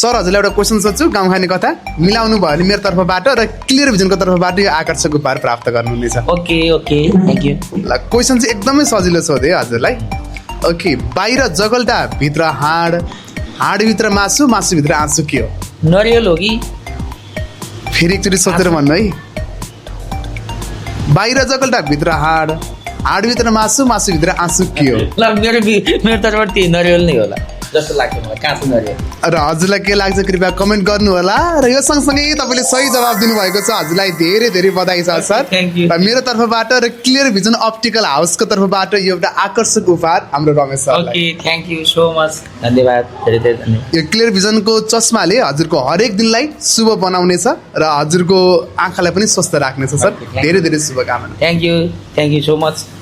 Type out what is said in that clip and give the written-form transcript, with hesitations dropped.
Sir हजुरलाई एउटा question सोध्छु गाउँ खाने कथा मिलाउनु भयो भने मेरो तर्फबाट र क्लियर भिजनको तर्फबाट यो आकर्षक उपहार प्राप्त गर्नुहुनेछ। Okay thank you. ल क्वेसन चाहिँ एकदमै सजिलो सोधेँ हजुरलाई। ओके, बाहिर जगल्टा भित्र हाड, हाडभित्र मासु, मासुभित्र आँसु के हो? नरिवल हो कि? फेरि एकचोटि सोचेर भन्नु है। बाहिर जगल्टा भित्र हाड, हाडभित्र मासु, मासुभित्र आँसु के हो? ल मेरो तर्फबाट त्यही नरिवल नै होला जस्तो लाग्छ मलाई, काँचो नरिवल। र हजुरलाई के लाग्छ कृपया कमेन्ट गर्नु होला। र यो सँगसँगै तपाईँले सही जवाब दिनुभएको छ, हजुरलाई धेरै धेरै बधाई छ सर। Thank you। र मेरो तर्फबाट र क्लियर भिजन अप्टिकल हाउसको तर्फबाट यो एउटा आकर्षक उपहार हाम्रो रमेश सरलाई। Okay thank you so much, धन्यवाद, धेरै धेरै धन्यवाद। यो क्लियर भिजनको चस्माले हजुरको हरेक दिनलाई शुभ बनाउनेछ र हजुरको आँखालाई पनि स्वस्थ राख्नेछ सर। Okay, thank you। धेरै धेरै शुभकामना। Thank you so much.